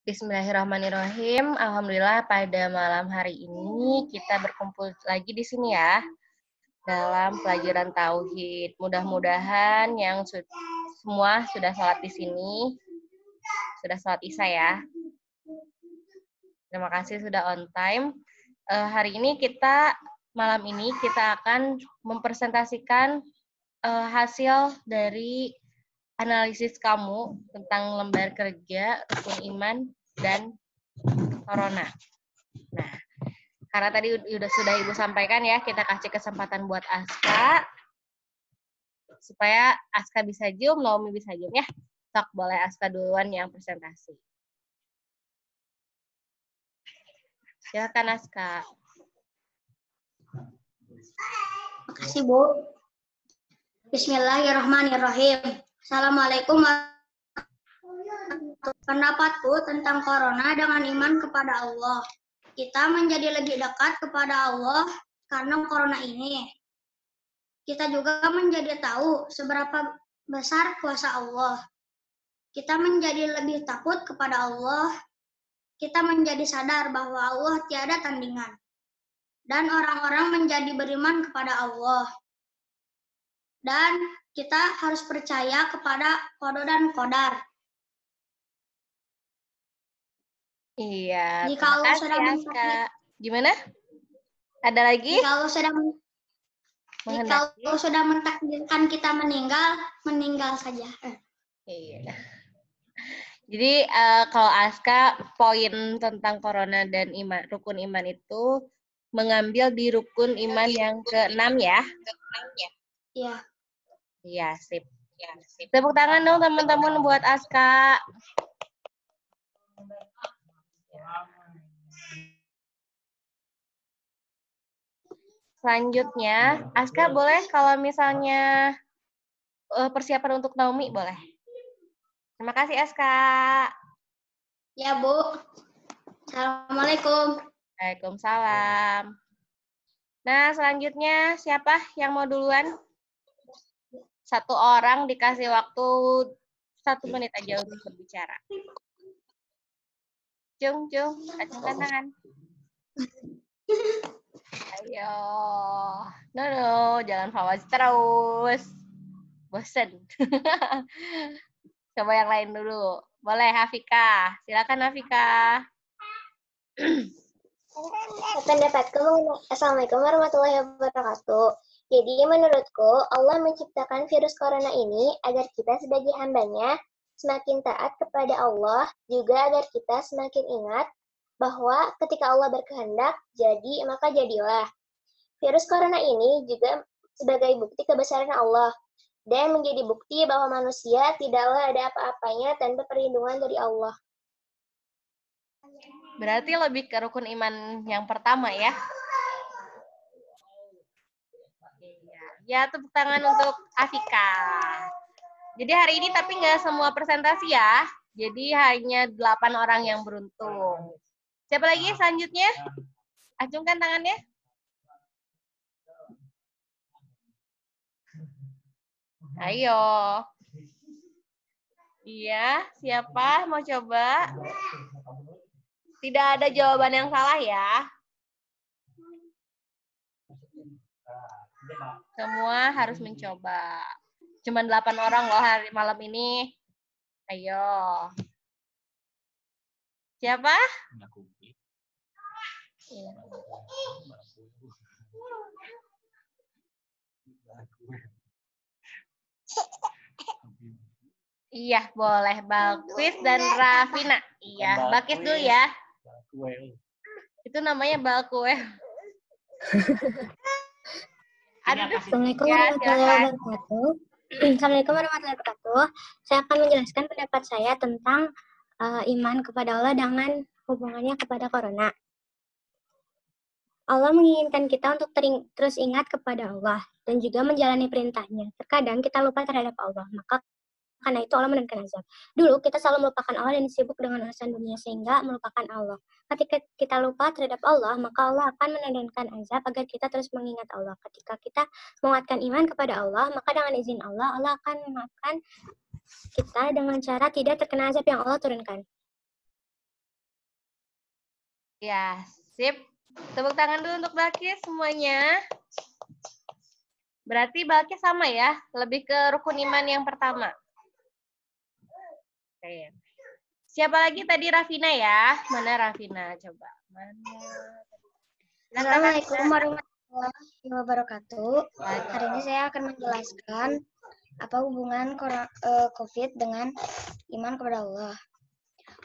Bismillahirrahmanirrahim. Alhamdulillah pada malam hari ini kita berkumpul lagi di sini ya dalam pelajaran tauhid. Mudah-mudahan yang semua sudah sholat di sini, sudah sholat Isya ya. Terima kasih sudah on time. Hari ini malam ini kita akan mempresentasikan hasil dari analisis kamu tentang lembar kerja, rukun iman, dan corona. Nah, karena tadi sudah Ibu sampaikan ya, kita kasih kesempatan buat Aska, supaya Aska bisa zoom, Naomi bisa zoom ya. Sok, boleh Aska duluan yang presentasi. Silakan Aska. Makasih Bu. Bismillahirrahmanirrahim. Assalamualaikum warahmatullahi wabarakatuh. Pendapatku tentang corona dengan iman kepada Allah. Kita menjadi lebih dekat kepada Allah karena corona ini. Kita juga menjadi tahu seberapa besar kuasa Allah. Kita menjadi lebih takut kepada Allah. Kita menjadi sadar bahwa Allah tiada tandingan. Dan orang-orang menjadi beriman kepada Allah. Dan kita harus percaya kepada qada dan qadar. Iya, terima kasih Aska. Gimana? Ada lagi? Jika sudah mentakdirkan kita meninggal saja. Iya. Jadi kalau Aska poin tentang corona dan rukun iman itu mengambil di rukun iman yang ke-6 ya? Iya. Iya, sip. Tepuk tangan dong teman-teman buat Aska. Selanjutnya, Aska boleh kalau misalnya persiapan untuk Naomi boleh. Terima kasih Aska. Ya Bu. Assalamualaikum. Waalaikumsalam. Nah, selanjutnya siapa yang mau duluan? Satu orang dikasih waktu 1 menit aja untuk berbicara. Cung, acungkan tangan. Ayo. No, jangan fawaz terus. Bosen. Coba yang lain dulu. Boleh, Hafika. Silakan, Hafika. Pendapatku, Assalamualaikum warahmatullahi wabarakatuh. Jadi menurutku, Allah menciptakan virus corona ini agar kita sebagai hambanya semakin taat kepada Allah, juga agar kita semakin ingat bahwa ketika Allah berkehendak, maka jadilah. Virus corona ini juga sebagai bukti kebesaran Allah, dan menjadi bukti bahwa manusia tidaklah ada apa-apanya tanpa perlindungan dari Allah. Berarti lebih ke rukun iman yang pertama ya? Ya, tepuk tangan untuk Afika. Jadi hari ini tapi nggak semua presentasi ya. Jadi hanya 8 orang yang beruntung. Siapa lagi selanjutnya? Acungkan tangannya. Ayo. Iya, siapa mau coba? Tidak ada jawaban yang salah ya. Semua harus mencoba. Cuma 8 orang loh hari malam ini. Ayo. Siapa? Iya, boleh. Balkis dan Rafina. Iya, Balkis dulu ya. Itu namanya balkue. Assalamualaikum warahmatullahi wabarakatuh. Assalamualaikum warahmatullahi wabarakatuh. Saya akan menjelaskan pendapat saya tentang iman kepada Allah dengan hubungannya kepada corona. Allah menginginkan kita untuk terus ingat kepada Allah dan juga menjalani perintahnya. Terkadang kita lupa terhadap Allah, maka karena itu Allah menurunkan azab. Dulu kita selalu melupakan Allah dan sibuk dengan urusan dunia sehingga melupakan Allah. Ketika kita lupa terhadap Allah, maka Allah akan menurunkan azab agar kita terus mengingat Allah. Ketika kita menguatkan iman kepada Allah, maka dengan izin Allah, Allah akan memaafkan kita dengan cara tidak terkena azab yang Allah turunkan. Ya, sip. Tepuk tangan dulu untuk Balkis semuanya. Berarti Balkis sama ya, lebih ke rukun iman yang pertama. Oke. Siapa lagi tadi? Rafina ya? Mana Rafina? Coba. Mana? Assalamualaikum warahmatullahi wabarakatuh. Hari ini saya akan menjelaskan apa hubungan COVID dengan iman kepada Allah.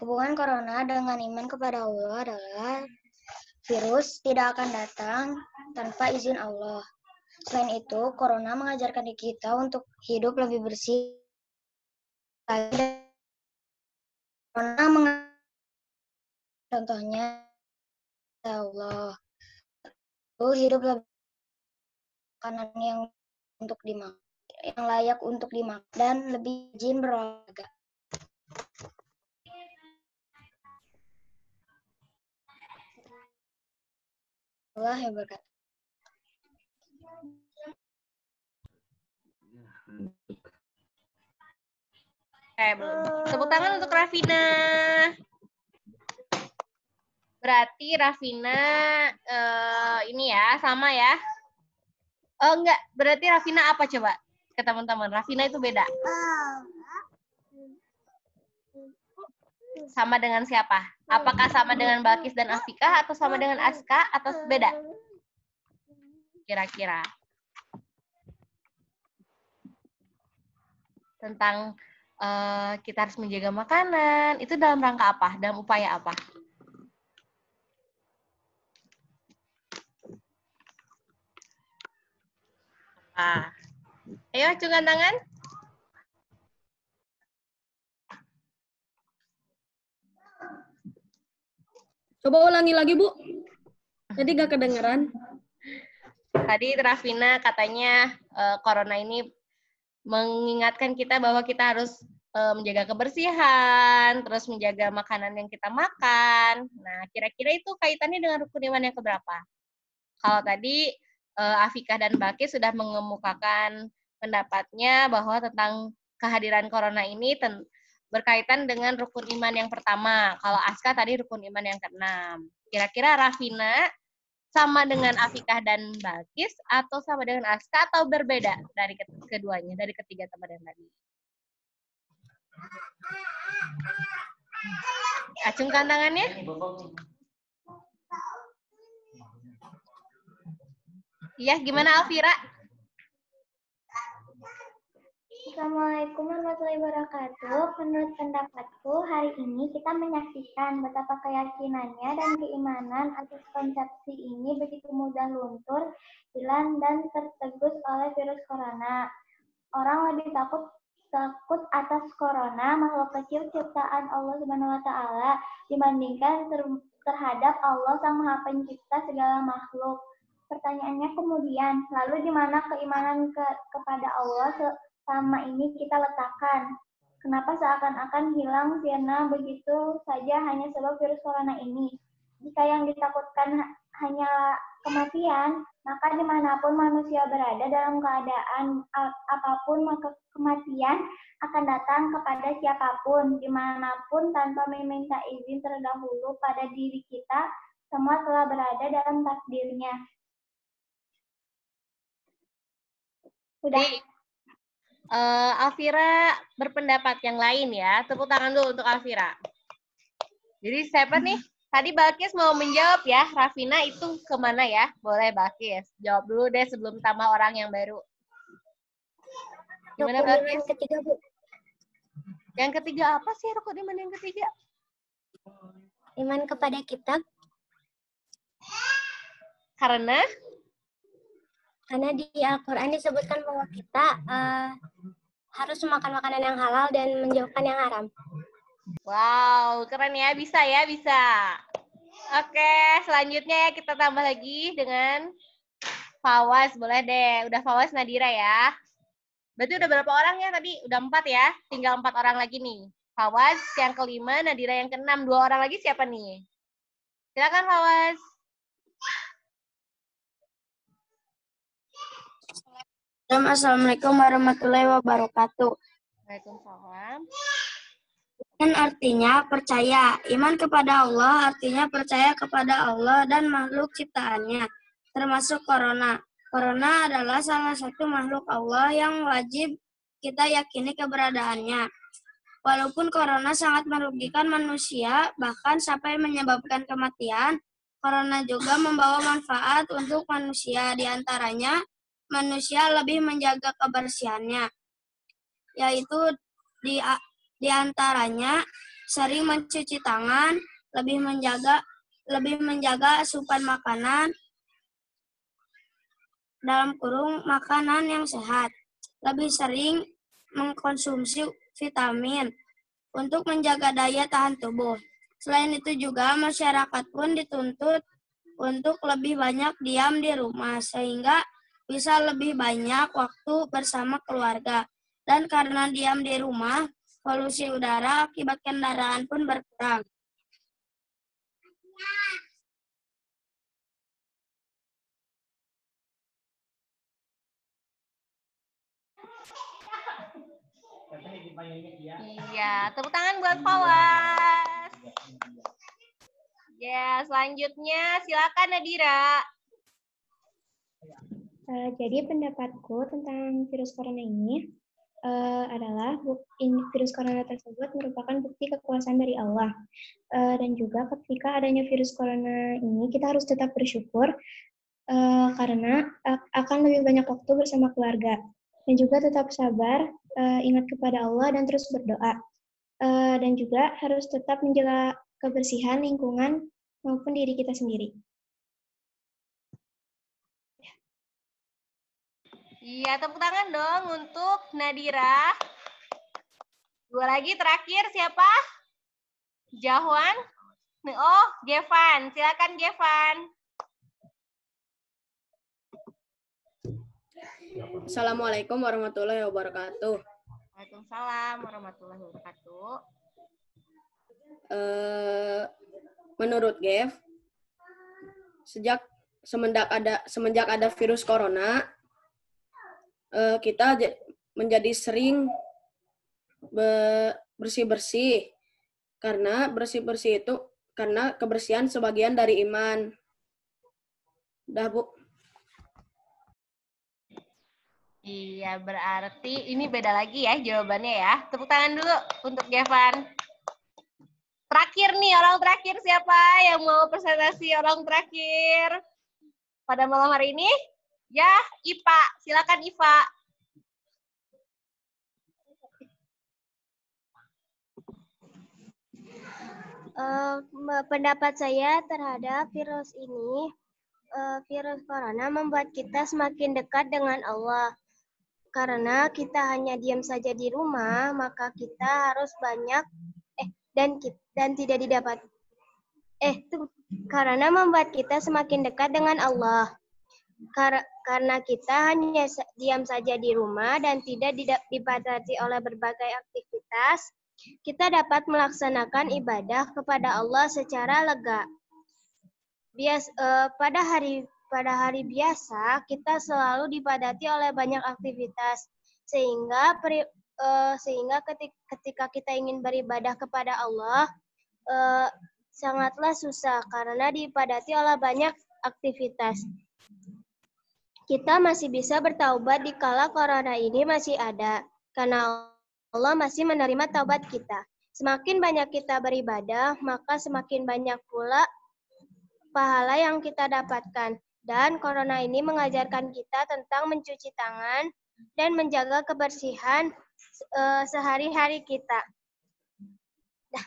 Hubungan corona dengan iman kepada Allah adalah virus tidak akan datang tanpa izin Allah. Selain itu, corona mengajarkan kita untuk hidup lebih bersih. Corona contohnya Allah. Hidup lebih makanan yang untuk dimakan, yang layak untuk dimakan dan lebih rajin berolahraga. Allah ya berkat. Tepuk tangan untuk Rafina. Berarti Rafina ini ya, sama ya. Oh enggak, berarti Rafina apa coba ke teman-teman? Rafina itu beda. Sama dengan siapa? Apakah sama dengan Balkis dan Afika atau sama dengan Aska atau beda? Kira-kira. Tentang kita harus menjaga makanan, itu dalam rangka apa? Dalam upaya apa? Ayo, acungkan tangan. Coba ulangi lagi, Bu. Tadi gak kedengeran. Tadi Rafina katanya corona ini mengingatkan kita bahwa kita harus menjaga kebersihan, terus menjaga makanan yang kita makan. Nah, kira-kira itu kaitannya dengan rukun iman yang keberapa? Kalau tadi Afika dan Baki sudah mengemukakan pendapatnya bahwa tentang kehadiran corona ini berkaitan dengan rukun iman yang pertama. Kalau Aska tadi rukun iman yang keenam. Kira-kira Rafina sama dengan Afikah dan Balkis atau sama dengan Aska atau berbeda dari keduanya, dari ketiga teman yang tadi? Acungkan tangannya. Iya, gimana Alvira? Assalamualaikum warahmatullahi wabarakatuh. Menurut pendapatku, hari ini kita menyaksikan betapa keyakinannya dan keimanan atas konsepsi ini begitu mudah luntur, hilang, dan tertegus oleh virus corona. Orang lebih takut atas corona, makhluk kecil ciptaan Allah Subhanahu wa Ta'ala, dibandingkan terhadap Allah Sang Maha Pencipta segala makhluk. Pertanyaannya kemudian, lalu di mana keimanan kepada Allah selama ini kita letakkan? Kenapa seakan-akan hilang sirna begitu saja hanya sebab virus corona ini? Jika yang ditakutkan hanya kematian, maka dimanapun manusia berada dalam keadaan apapun, maka kematian akan datang kepada siapapun, dimanapun tanpa meminta izin terdahulu pada diri kita, semua telah berada dalam takdirnya. Udah. Alvira berpendapat yang lain ya. Tepuk tangan dulu untuk Alvira. Jadi siapa nih? Tadi Balkis mau menjawab ya. Rafina itu kemana ya? Boleh Balkis. Jawab dulu deh sebelum tambah orang yang baru. Gimana Balkis? Yang ketiga, Bu. Yang ketiga apa sih rukun iman yang ketiga? Iman kepada kitab. Karena di Al-Quran disebutkan bahwa kita harus makan makanan yang halal dan menjauhkan yang haram. Wow, keren ya. Bisa ya, bisa. Oke, selanjutnya ya kita tambah lagi dengan Fawaz. Boleh deh. Udah Fawaz, Nadira ya. Berarti udah berapa orang ya tadi? Udah 4 ya. Tinggal 4 orang lagi nih. Fawaz yang kelima, Nadira yang keenam. 2 orang lagi siapa nih? Silakan Fawaz. Assalamualaikum warahmatullahi wabarakatuh. Waalaikumsalam. Iman artinya percaya. Iman kepada Allah artinya percaya kepada Allah dan makhluk ciptaannya, termasuk corona. Corona adalah salah satu makhluk Allah yang wajib kita yakini keberadaannya. Walaupun corona sangat merugikan manusia, bahkan sampai menyebabkan kematian, corona juga membawa manfaat untuk manusia. Di antaranya, manusia lebih menjaga kebersihannya, yaitu di antaranya sering mencuci tangan, lebih menjaga asupan makanan dalam kurung makanan yang sehat, lebih sering mengkonsumsi vitamin untuk menjaga daya tahan tubuh. Selain itu juga masyarakat pun dituntut untuk lebih banyak diam di rumah sehingga bisa lebih banyak waktu bersama keluarga. Dan karena diam di rumah, polusi udara akibat kendaraan pun berkurang. Iya, tepuk tangan buat Fawas. Ya, selanjutnya silakan Nadira. Jadi pendapatku tentang virus corona ini adalah virus corona tersebut merupakan bukti kekuasaan dari Allah. Dan juga ketika adanya virus corona ini, kita harus tetap bersyukur karena akan lebih banyak waktu bersama keluarga. Dan juga tetap sabar, ingat kepada Allah, dan terus berdoa. Dan juga harus tetap menjaga kebersihan lingkungan maupun diri kita sendiri. Iya, tepuk tangan dong untuk Nadira. Dua lagi terakhir siapa? Jahwan? Oh, Gevan. Silakan Gevan. Assalamualaikum warahmatullahi wabarakatuh. Waalaikumsalam warahmatullahi wabarakatuh. Menurut Gev, semenjak ada virus corona, kita menjadi sering bersih-bersih karena karena kebersihan sebagian dari iman. Dah, Bu. Iya, berarti ini beda lagi ya jawabannya ya. Tepuk tangan dulu untuk Gevan. Terakhir nih, orang terakhir siapa yang mau presentasi orang terakhir pada malam hari ini? Ya, Ipa. Silakan Ipa. Pendapat saya terhadap virus ini, virus corona membuat kita semakin dekat dengan Allah. Karena kita hanya diam saja di rumah, maka kita harus banyak dan tidak didapat. Karena membuat kita semakin dekat dengan Allah. Karena kita hanya diam saja di rumah dan tidak dibatasi oleh berbagai aktivitas, kita dapat melaksanakan ibadah kepada Allah secara lega. Pada hari biasa, kita selalu dipadati oleh banyak aktivitas, sehingga ketika kita ingin beribadah kepada Allah, sangatlah susah karena dipadati oleh banyak aktivitas. Kita masih bisa bertaubat dikala corona ini masih ada, karena Allah masih menerima taubat kita. Semakin banyak kita beribadah, maka semakin banyak pula pahala yang kita dapatkan. Dan corona ini mengajarkan kita tentang mencuci tangan dan menjaga kebersihan sehari-hari kita. Dah.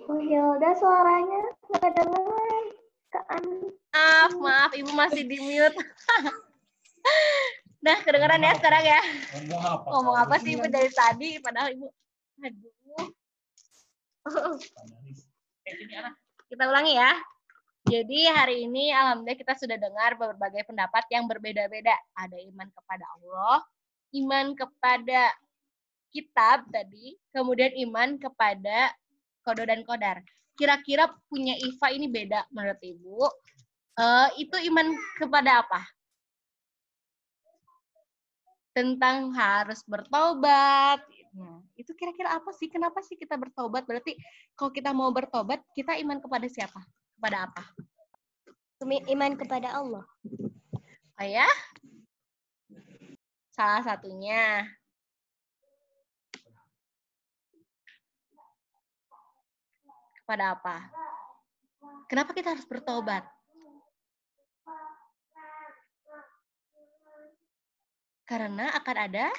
Oh Hilda suaranya nggak kedengeran. Maaf, Ibu masih di mute. Nah, kedengeran ya sekarang ya. Ngomong apa sih Ibu dari tadi, padahal Ibu. Aduh. Kita ulangi ya. Jadi hari ini alhamdulillah kita sudah dengar berbagai pendapat yang berbeda-beda. Ada iman kepada Allah, iman kepada kitab tadi, kemudian iman kepada qada dan qadar. kira-kira punya Iva ini beda menurut Ibu. Itu iman kepada apa? Tentang harus bertobat. Nah, itu kira-kira apa sih? Kenapa sih kita bertobat? Berarti kalau kita mau bertobat, kita iman kepada siapa? Kepada apa? Iman kepada Allah. Oh ya? Salah satunya. Kepada apa? Kenapa kita harus bertobat? Karena akan ada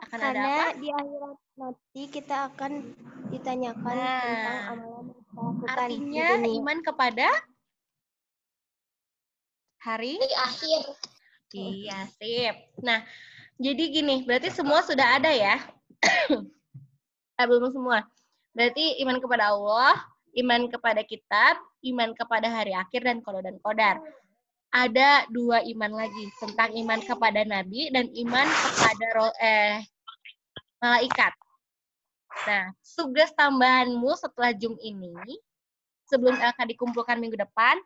apa? Di akhirat nanti kita akan ditanyakan tentang amalan yang kita lakukan artinya di dunia. Iman kepada hari Akhir. Iya, sip. Nah, jadi gini, berarti semua sudah ada ya? Belum semua. Berarti iman kepada Allah, iman kepada kitab, iman kepada hari akhir, dan qada dan qadar. Ada 2 iman lagi, tentang iman kepada Nabi dan iman kepada malaikat. Nah, tugas tambahanmu setelah Zoom ini, sebelum akan dikumpulkan minggu depan,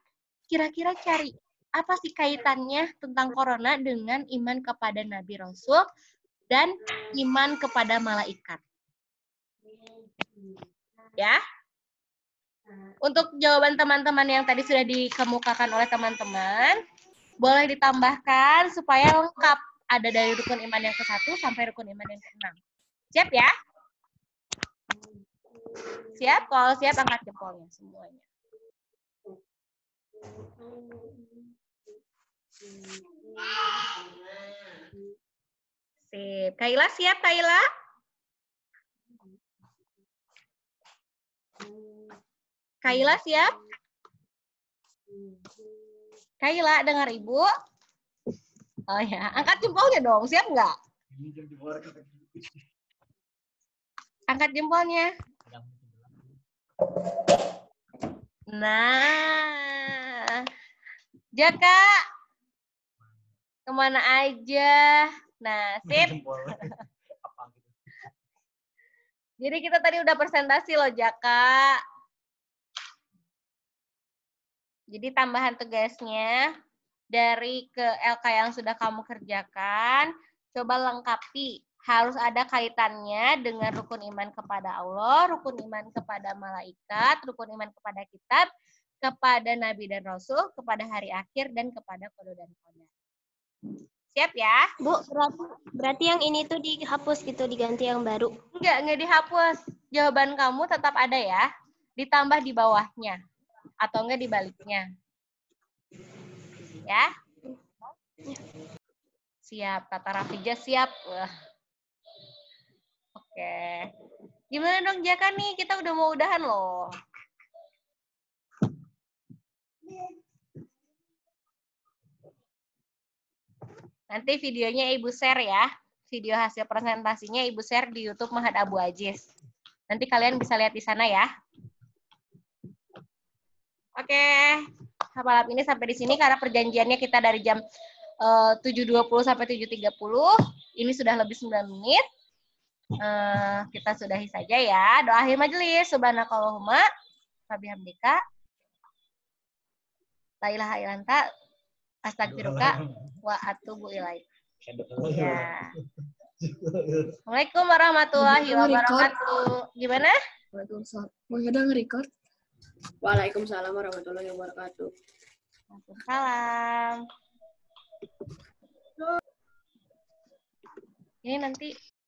kira-kira cari apa sih kaitannya tentang corona dengan iman kepada Nabi Rasul dan iman kepada malaikat. Ya. Untuk jawaban teman-teman yang tadi sudah dikemukakan oleh teman-teman, boleh ditambahkan supaya lengkap. Ada dari rukun iman yang ke-1 sampai rukun iman yang ke-6. Siap ya? Siap? Kalau siap, angkat jempolnya semuanya. Sip. Kaila siap, Kaila? Kaila siap? Kaila, dengar Ibu? Oh ya, angkat jempolnya dong. Siap nggak? Angkat jempolnya. Nah, Jaka, kemana aja? Nah, sip. Jadi kita tadi udah presentasi loh, Jaka. Jadi tambahan tugasnya dari ke LK yang sudah kamu kerjakan, coba lengkapi. Harus ada kaitannya dengan rukun iman kepada Allah, rukun iman kepada malaikat, rukun iman kepada kitab, kepada Nabi dan Rasul, kepada hari akhir, dan kepada qada dan qadar. Siap ya? Bu, berarti yang ini tuh dihapus gitu, diganti yang baru. Enggak dihapus. Jawaban kamu tetap ada ya. Ditambah di bawahnya. Atau enggak di baliknya. Ya? Siap. Tata Rafija siap. Wah. Oke. Gimana dong Jaka nih? Kita udah mau udahan loh. Nanti videonya Ibu share ya. Video hasil presentasinya Ibu share di YouTube Mahad Abu Aziz. Nanti kalian bisa lihat di sana ya. Oke. Malam ini sampai di sini karena perjanjiannya kita dari jam 7.20 sampai 7.30. Ini sudah lebih 9 menit. Kita sudahi saja ya. Doa akhir majelis. Subhanakallahumma wabihamdika. La ilaha illa anta astagfiruka wa atubu ilaik. Ya. Assalamualaikum warahmatullahi wabarakatuh. Gimana? Waalaikumsalam. Ada nge-record? Waalaikumsalam warahmatullahi wabarakatuh. Waalaikumsalam. Ini nanti